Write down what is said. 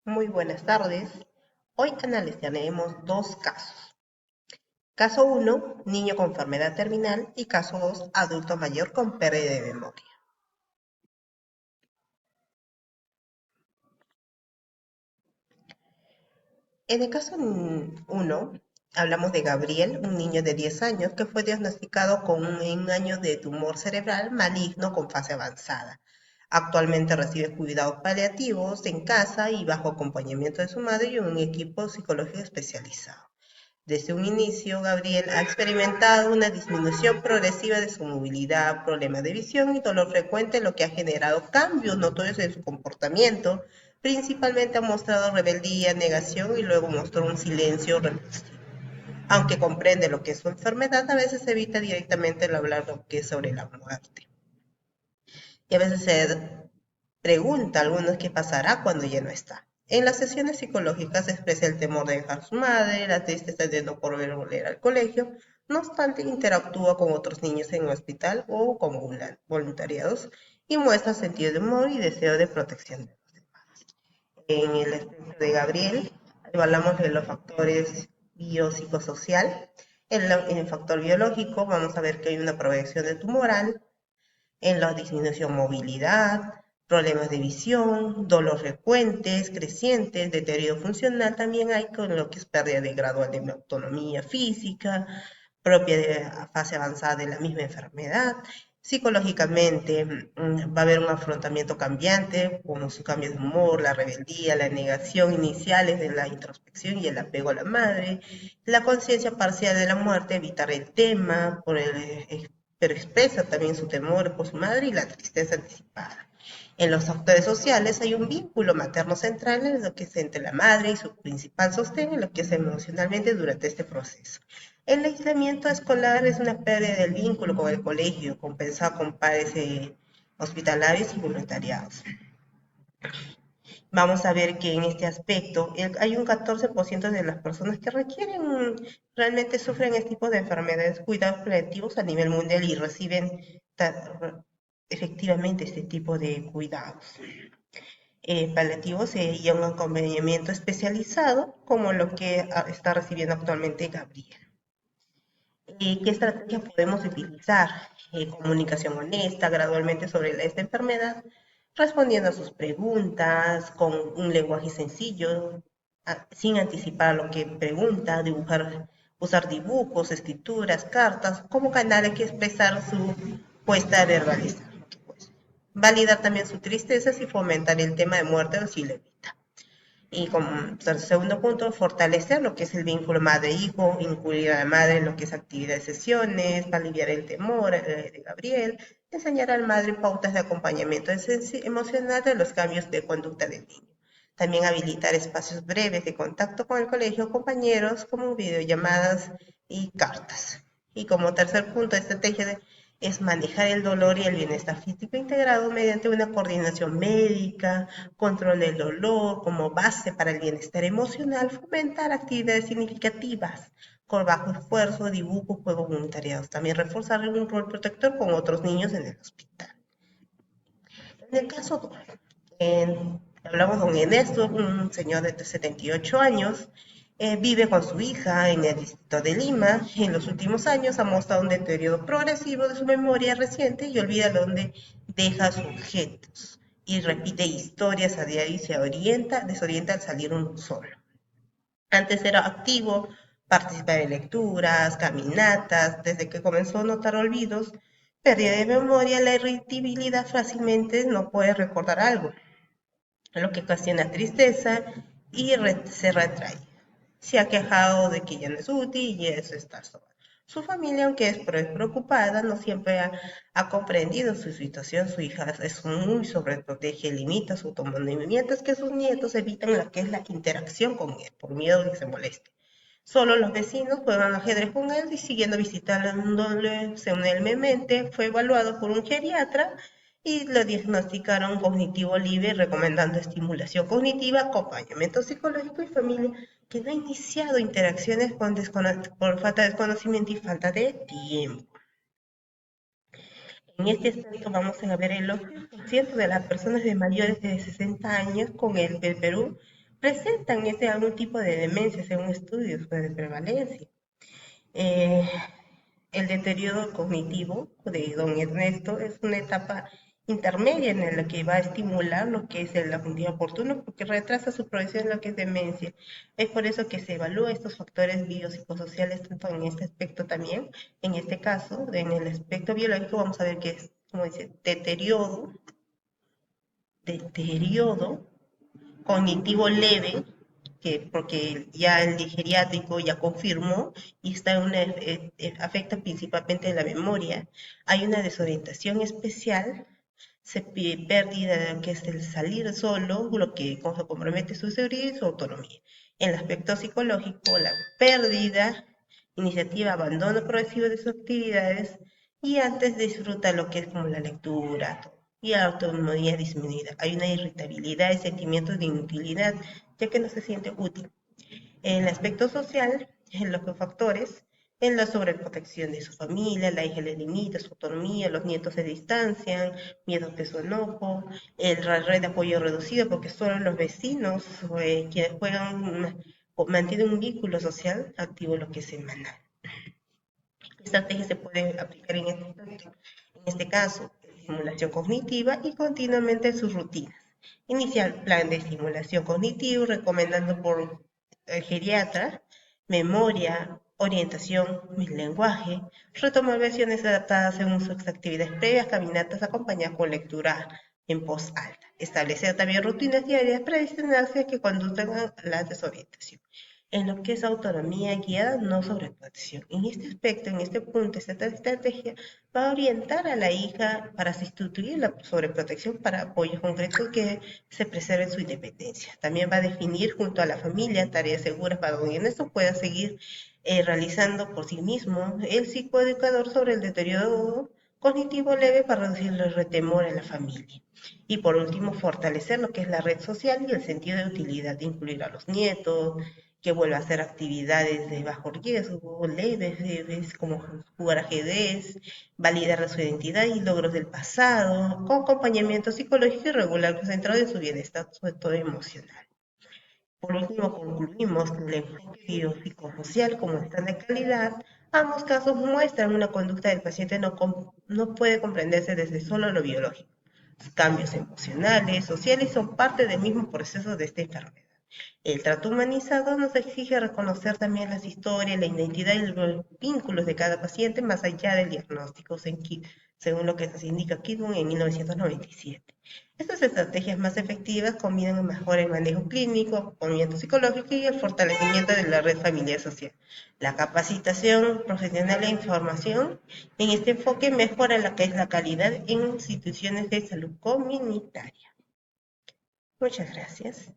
Muy buenas tardes. Hoy analizaremos dos casos. Caso uno, niño con enfermedad terminal y caso 2, adulto mayor con pérdida de memoria. En el caso uno, hablamos de Gabriel, un niño de 10 años que fue diagnosticado con un año de tumor cerebral maligno con fase avanzada. Actualmente recibe cuidados paliativos en casa y bajo acompañamiento de su madre y un equipo psicológico especializado. Desde un inicio, Gabriel ha experimentado una disminución progresiva de su movilidad, problemas de visión y dolor frecuente, lo que ha generado cambios notorios en su comportamiento. Principalmente ha mostrado rebeldía, negación y luego mostró un silencio repulsivo. Aunque comprende lo que es su enfermedad, a veces evita directamente el hablar lo que es sobre la muerte. Y a veces se pregunta a algunos qué pasará cuando ya no está. En las sesiones psicológicas se expresa el temor de dejar a su madre, la tristeza de no poder volver al colegio. No obstante, interactúa con otros niños en el hospital o como voluntariados y muestra sentido de humor y deseo de protección. En el espectro de Gabriel, evaluamos de los factores biopsicosocial. En el factor biológico vamos a ver que hay una progresión de tumoral, en la disminución movilidad, problemas de visión, dolor frecuentes, crecientes, deterioro funcional, también hay con lo que es pérdida de gradual de autonomía física, propia de fase avanzada de la misma enfermedad. Psicológicamente va a haber un afrontamiento cambiante, como su cambio de humor, la rebeldía, la negación iniciales de la introspección y el apego a la madre, la conciencia parcial de la muerte, evitar el tema, pero expresa también su temor por su madre y la tristeza anticipada. En los factores sociales hay un vínculo materno central en lo que es entre la madre y su principal sostén en lo que es emocionalmente durante este proceso. El aislamiento escolar es una pérdida del vínculo con el colegio, compensado con padres hospitalarios y voluntariados. Vamos a ver que en este aspecto hay un 14% de las personas que requieren, realmente sufren este tipo de enfermedades, cuidados paliativos a nivel mundial y reciben efectivamente este tipo de cuidados paliativos y un acompañamiento especializado como lo que está recibiendo actualmente Gabriel. ¿Qué estrategias podemos utilizar? Comunicación honesta, gradualmente sobre esta enfermedad, respondiendo a sus preguntas con un lenguaje sencillo, sin anticipar lo que pregunta, dibujar, usar dibujos, escrituras, cartas, como canales que expresar su puesta a verbalizar. Validar también su tristeza y fomentar el tema de muerte o si lo evita. Y como segundo punto, fortalecer lo que es el vínculo madre-hijo, incluir a la madre en lo que es actividades, sesiones, para aliviar el temor de Gabriel, enseñar a la madre pautas de acompañamiento emocional de los cambios de conducta del niño. También habilitar espacios breves de contacto con el colegio, compañeros, como videollamadas y cartas. Y como tercer punto, estrategia es manejar el dolor y el bienestar físico integrado mediante una coordinación médica, control del dolor como base para el bienestar emocional, fomentar actividades significativas con bajo esfuerzo, dibujos, juegos voluntariados. También reforzar un rol protector con otros niños en el hospital. En el caso 2, hablamos de un Ernesto, un señor de 78 años, vive con su hija en el distrito de Lima. En los últimos años ha mostrado un deterioro progresivo de su memoria reciente y olvida dónde deja sus objetos. Y repite historias a diario y se desorienta al salir un solo. Antes era activo, participaba en lecturas, caminatas, desde que comenzó a notar olvidos, pérdida de memoria, la irritabilidad fácilmente no puede recordar algo, lo que ocasiona tristeza y se retrae. Se ha quejado de que ya no es útil y eso está solo. Su familia, aunque es preocupada, no siempre ha comprendido su situación. Su hija es muy sobreprotege, limita su autonomía, mientras que sus nietos evitan lo que es la interacción con él, por miedo de que se moleste. Solo los vecinos juegan ajedrez con él y siguiendo visitándole semanalmente, fue evaluado por un geriatra y le diagnosticaron cognitivo libre, recomendando estimulación cognitiva, acompañamiento psicológico y familia, que no ha iniciado interacciones por falta de desconocimiento y falta de tiempo. En este aspecto vamos a ver el 8% de las personas de mayores de 60 años con el Perú presentan algún tipo de demencia según estudios pues, de prevalencia. Eh, el deterioro cognitivo de don Ernesto es una etapa intermedia en la que va a estimular lo que es el aprendizaje oportuno porque retrasa su progresión en lo que es demencia. Es por eso que se evalúa estos factores biopsicosociales tanto en este aspecto también. En este caso, en el aspecto biológico, vamos a ver que es, como dice, deterioro cognitivo leve, que porque ya el geriátrico ya confirmó y está en afecta principalmente la memoria. Hay una desorientación especial, pérdida de lo que es el salir solo, lo que compromete su seguridad y su autonomía. En el aspecto psicológico, la pérdida, iniciativa, abandono progresivo de sus actividades y antes disfruta lo que es como la lectura, y autonomía disminuida. Hay una irritabilidad y sentimientos de inutilidad, ya que no se siente útil. En el aspecto social, en los factores, en la sobreprotección de su familia, la hija le limita su autonomía, los nietos se distancian, miedo de su enojo, la red de apoyo reducida porque solo los vecinos quienes juegan o mantienen un vínculo social activo lo que es semanal. ¿Qué estrategias se pueden aplicar en este aspecto? En este caso, estimulación cognitiva y continuamente sus rutinas. Iniciar plan de estimulación cognitivo recomendando por el geriatra, memoria, orientación, lenguaje, retomar versiones adaptadas según sus actividades previas, caminatas acompañadas con lectura en voz alta. Establecer también rutinas diarias para destinarse a que conduzcan a la desorientación en lo que es autonomía guiada, no sobreprotección. En este aspecto, en este punto, esta estrategia va a orientar a la hija para sustituir la sobreprotección para apoyos concretos que se preserven su independencia. También va a definir junto a la familia tareas seguras para que en esto pueda seguir realizando por sí mismo el psicoeducador sobre el deterioro cognitivo leve para reducir el retemor en la familia. Y por último, fortalecer lo que es la red social y el sentido de utilidad, de incluir a los nietos, que vuelva a hacer actividades de bajo riesgo, leves, como jugar ajedrez, validar su identidad y logros del pasado, con acompañamiento psicológico y regular concentrado en su bienestar, sobre todo emocional. Por último, concluimos que el enfoque biopsicosocial como estándar de calidad, ambos casos muestran una conducta del paciente no puede comprenderse desde solo lo biológico. Los cambios emocionales, sociales son parte del mismo proceso de esta enfermedad. El trato humanizado nos exige reconocer también las historias, la identidad y los vínculos de cada paciente más allá del diagnóstico, según lo que nos indica Kidman en 1997. Estas estrategias más efectivas combinan el mejor manejo clínico, acompañamiento psicológico y el fortalecimiento de la red familiar social. La capacitación profesional e información en este enfoque mejora lo que es la calidad en instituciones de salud comunitaria. Muchas gracias.